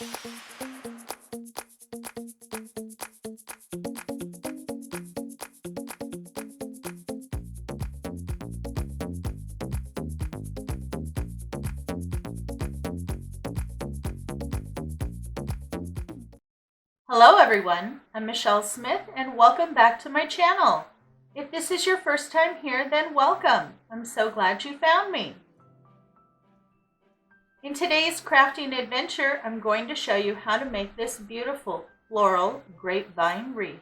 Hello everyone, I'm Michelle Smith and welcome back to my channel. If this is your first time here, then welcome. I'm so glad you found me. In today's crafting adventure, I'm going to show you how to make this beautiful floral grapevine wreath.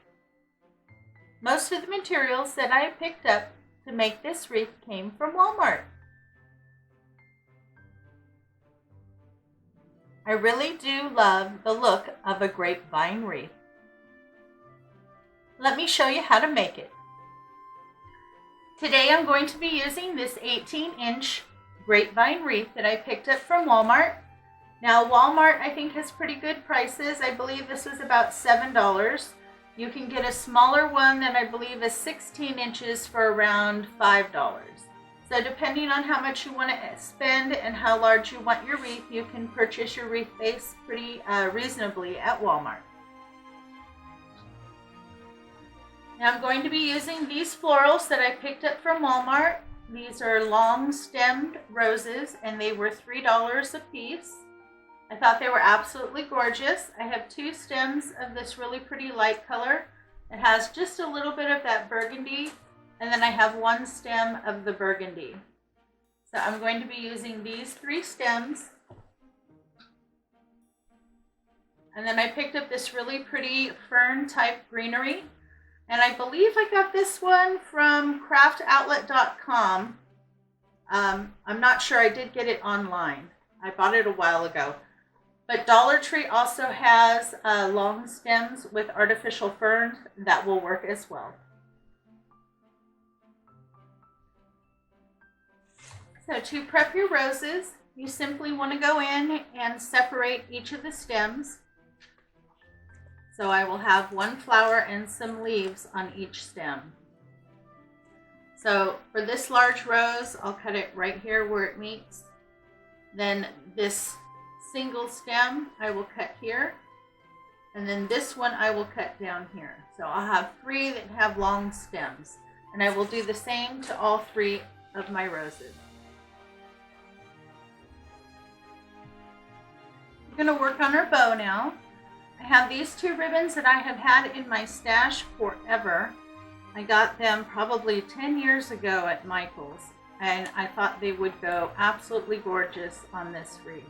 Most of the materials that I picked up to make this wreath came from Walmart. I really do love the look of a grapevine wreath. Let me show you how to make it. Today I'm going to be using this 18-inch grapevine wreath that I picked up from Walmart. Now Walmart I think has pretty good prices. I believe this was about $7. You can get a smaller one that I believe is 16 inches for around $5. So depending on how much you want to spend and how large you want your wreath, you can purchase your wreath base pretty reasonably at Walmart. Now I'm going to be using these florals that I picked up from Walmart. These are long stemmed roses and they were $3 a piece. I thought they were absolutely gorgeous. I have two stems of this really pretty light color. It has just a little bit of that burgundy. And then I have one stem of the burgundy. So I'm going to be using these three stems. And then I picked up this really pretty fern type greenery. And I believe I got this one from craftoutlet.com. I'm not sure, I did get it online. I bought it a while ago. But Dollar Tree also has long stems with artificial ferns that will work as well. So to prep your roses, you simply want to go in and separate each of the stems. So I will have one flower and some leaves on each stem. So for this large rose, I'll cut it right here where it meets. Then this single stem I will cut here. And then this one I will cut down here. So I'll have three that have long stems. And I will do the same to all three of my roses. We're going to work on our bow now. I have these two ribbons that I have had in my stash forever. I got them probably 10 years ago at Michael's, and I thought they would go absolutely gorgeous on this wreath.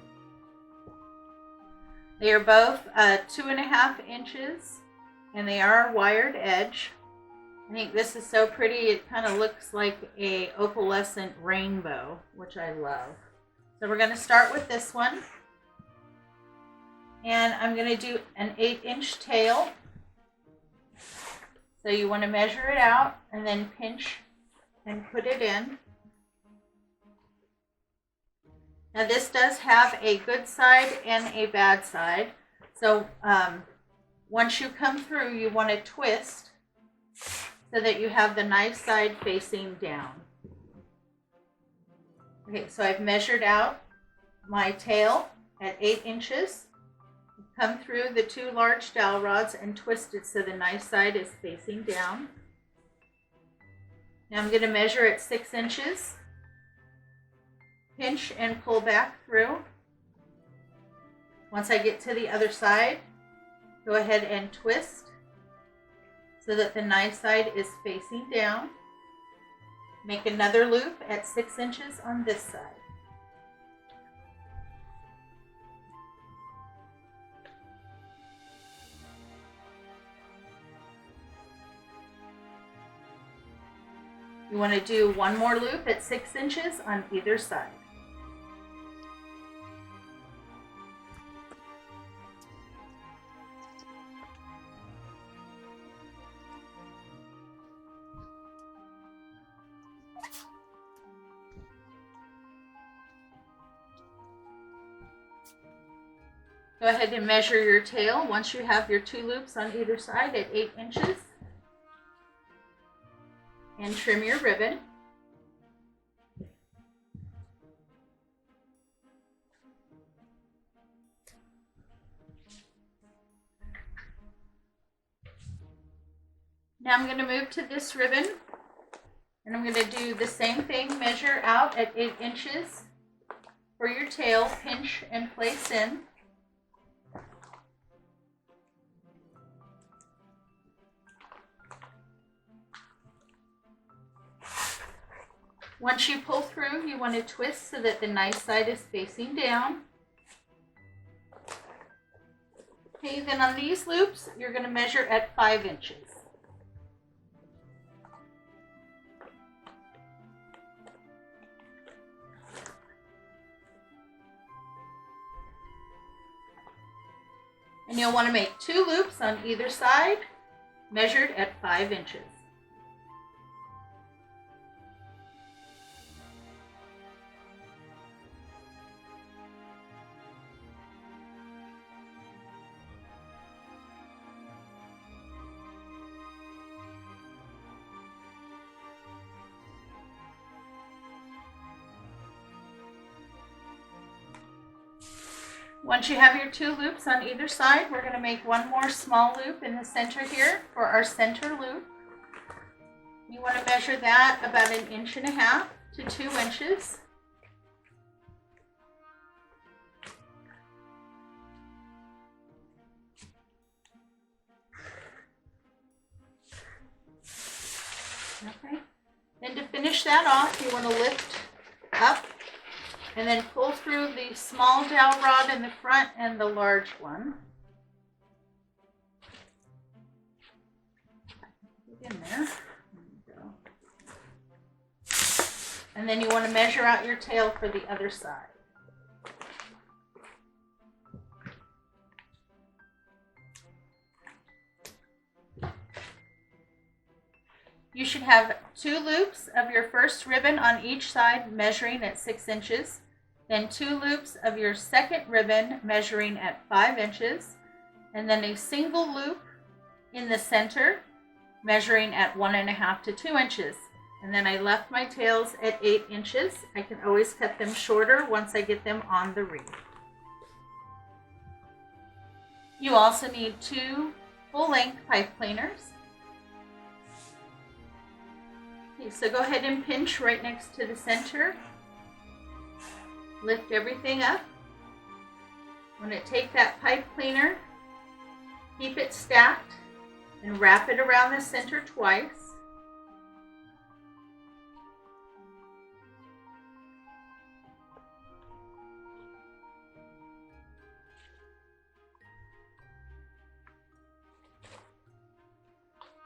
They are both 2.5 inches, and they are wired edge. I think this is so pretty, it kind of looks like a opalescent rainbow, which I love. So we're going to start with this one. And I'm going to do an 8-inch tail. So you want to measure it out and then pinch and put it in. Now this does have a good side and a bad side. So once you come through, you want to twist so that you have the nice side facing down. Okay, so I've measured out my tail at 8 inches. Come through the two large dowel rods and twist it so the nice side is facing down. Now I'm going to measure at 6 inches. Pinch and pull back through. Once I get to the other side, go ahead and twist so that the nice side is facing down. Make another loop at 6 inches on this side. You want to do one more loop at 6 inches on either side. Go ahead and measure your tail once you have your two loops on either side at 8 inches. And trim your ribbon. Now I'm going to move to this ribbon, and I'm going to do the same thing. Measure out at 8 inches for your tail, pinch and place in. Once you pull through, you want to twist so that the knife side is facing down. Okay, then on these loops, you're going to measure at 5 inches. And you'll want to make 2 loops on either side, measured at 5 inches. Once you have your 2 loops on either side, we're going to make 1 more small loop in the center here for our center loop. You want to measure that about 1.5 inches to 2 inches. Okay. Then to finish that off, you want to lift up and then pull through the small dowel rod in the front and the large one. Get in there. There you go. And then you want to measure out your tail for the other side. You should have 2 loops of your first ribbon on each side measuring at 6 inches, then 2 loops of your second ribbon measuring at 5 inches, and then a single loop in the center measuring at 1.5 to 2 inches. And then I left my tails at 8 inches. I can always cut them shorter once I get them on the wreath. You also need 2 full-length pipe cleaners. Okay, so go ahead and pinch right next to the center. Lift everything up. I'm going to take that pipe cleaner, keep it stacked, and wrap it around the center twice.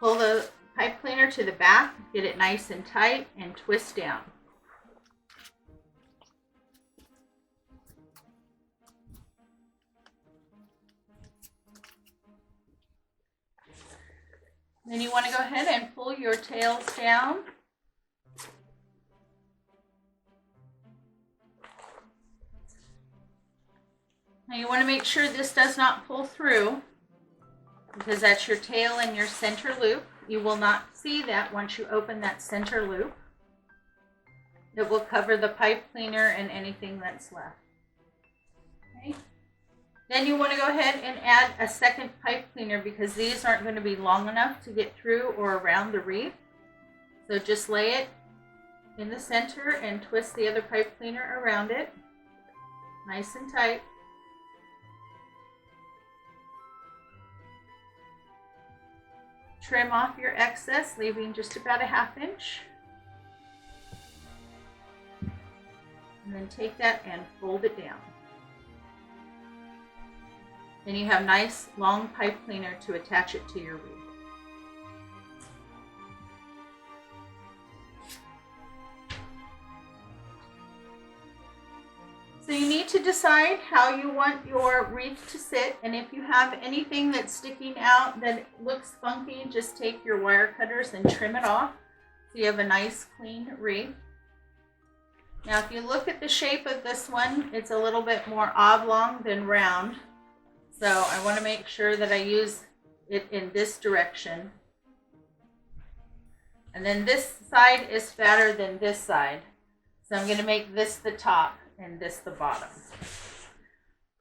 Pull the pipe cleaner to the back, get it nice and tight, and twist down. Then you want to go ahead and pull your tails down. Now you want to make sure this does not pull through, because that's your tail and your center loop. You will not see that once you open that center loop. It will cover the pipe cleaner and anything that's left. Okay. Then you want to go ahead and add a second pipe cleaner, because these aren't going to be long enough to get through or around the wreath. So just lay it in the center and twist the other pipe cleaner around it, nice and tight. Trim off your excess, leaving just about 1/2 inch. And then take that and fold it down. Then you have nice long pipe cleaner to attach it to your wreath. So you need to decide how you want your wreath to sit, and if you have anything that's sticking out that looks funky, just take your wire cutters and trim it off so you have a nice clean wreath. Now if you look at the shape of this one, it's a little bit more oblong than round. So I want to make sure that I use it in this direction. And then this side is fatter than this side. So I'm going to make this the top and this the bottom.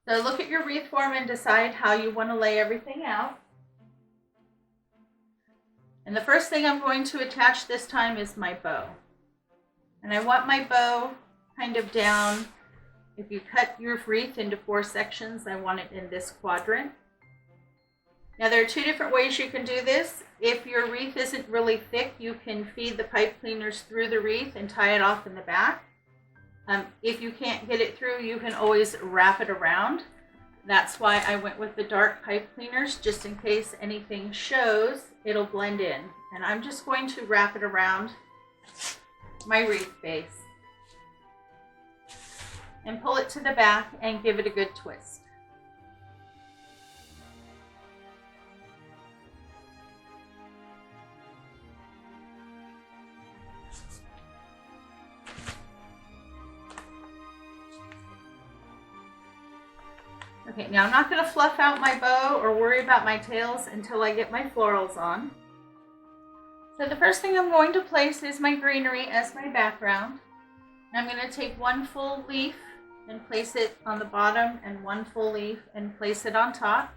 So look at your wreath form and decide how you want to lay everything out. And the first thing I'm going to attach this time is my bow. And I want my bow kind of down. If you cut your wreath into 4 sections, I want it in this quadrant. Now there are 2 different ways you can do this. If your wreath isn't really thick, you can feed the pipe cleaners through the wreath and tie it off in the back. If you can't get it through, you can always wrap it around. That's why I went with the dark pipe cleaners, just in case anything shows, it'll blend in. And I'm just going to wrap it around my wreath base and pull it to the back and give it a good twist. Okay, now I'm not going to fluff out my bow or worry about my tails until I get my florals on. So the first thing I'm going to place is my greenery as my background. I'm going to take 1 full leaf and place it on the bottom and 1 full leaf and place it on top.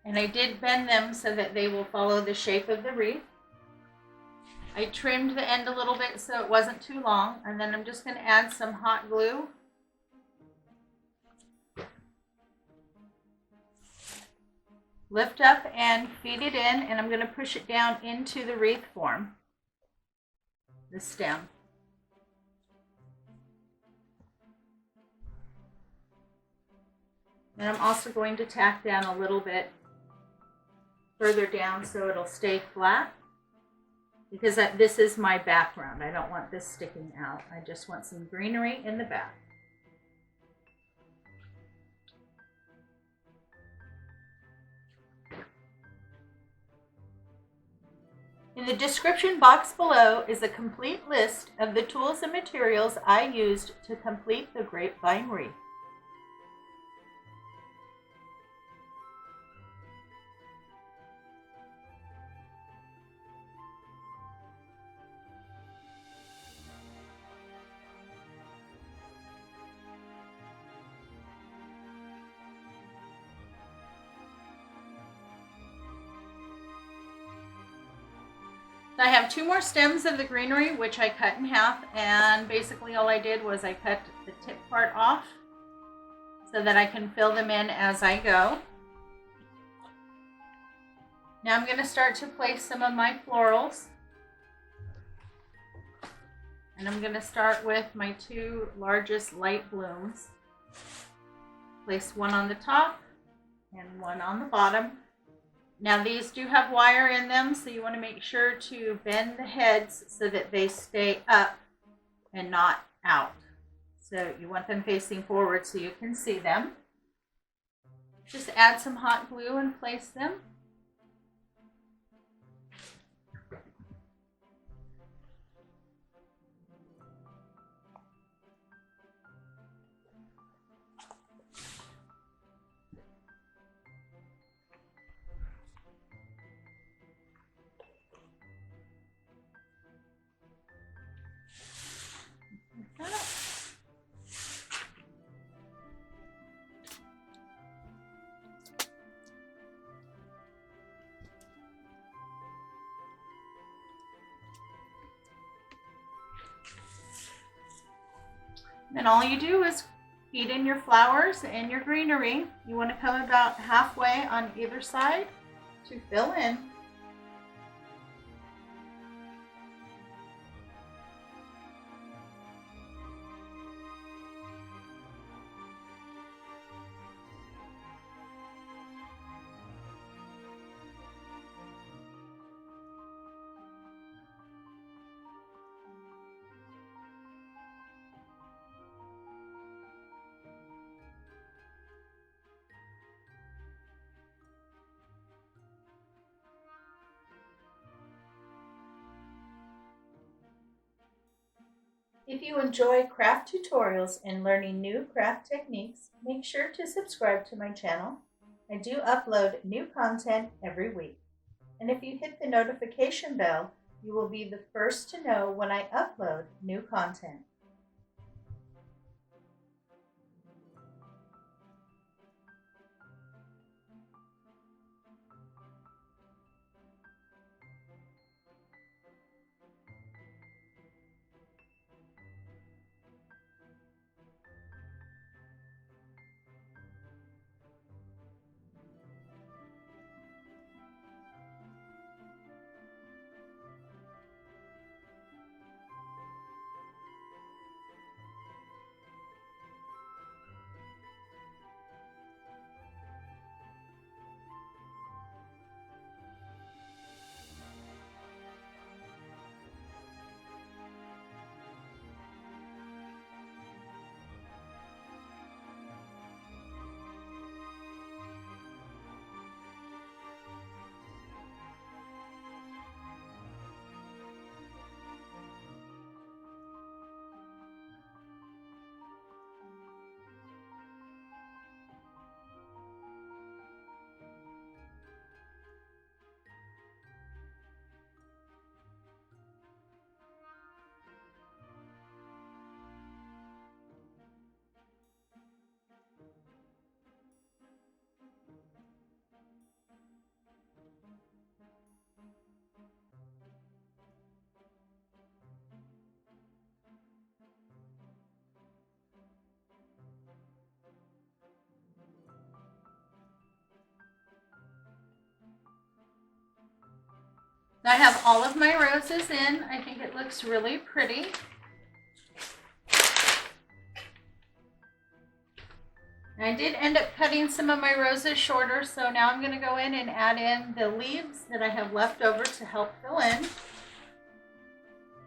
And I did bend them so that they will follow the shape of the wreath. I trimmed the end a little bit so it wasn't too long, and then I'm just going to add some hot glue. Lift up and feed it in, and I'm going to push it down into the wreath form, the stem. And I'm also going to tack down a little bit further down so it'll stay flat, because this is my background. I don't want this sticking out. I just want some greenery in the back. In the description box below is a complete list of the tools and materials I used to complete the grapevine wreath. I have 2 more stems of the greenery, which I cut in half, and basically all I did was I cut the tip part off so that I can fill them in as I go. Now I'm going to start to place some of my florals. And I'm going to start with my 2 largest light blooms. Place 1 on the top and 1 on the bottom. Now these do have wire in them, so you want to make sure to bend the heads so that they stay up and not out. So you want them facing forward so you can see them. Just add some hot glue and place them. Then all you do is feed in your flowers and your greenery. You want to come about halfway on either side to fill in. If you enjoy craft tutorials and learning new craft techniques, make sure to subscribe to my channel. I do upload new content every week. And if you hit the notification bell, you will be the first to know when I upload new content. I have all of my roses in. I think it looks really pretty. I did end up cutting some of my roses shorter, so now I'm going to go in and add in the leaves that I have left over to help fill in.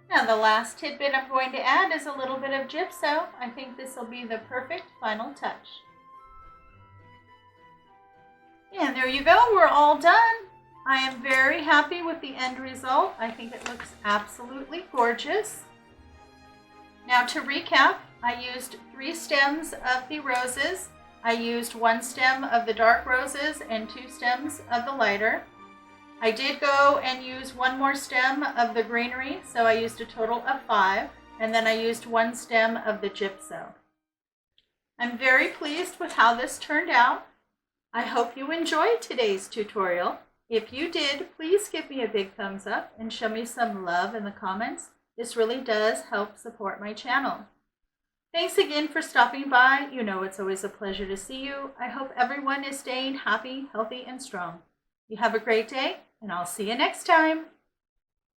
Now the last tidbit I'm going to add is a little bit of gypso. I think this will be the perfect final touch. And there you go, we're all done. I am very happy with the end result. I think it looks absolutely gorgeous. Now to recap, I used 3 stems of the roses. I used 1 stem of the dark roses and 2 stems of the lighter. I did go and use 1 more stem of the greenery, so I used a total of 5, and then I used 1 stem of the gypso. I'm very pleased with how this turned out. I hope you enjoyed today's tutorial. If you did, please give me a big thumbs up and show me some love in the comments. This really does help support my channel. Thanks again for stopping by. You know it's always a pleasure to see you. I hope everyone is staying happy, healthy, and strong. You have a great day, and I'll see you next time.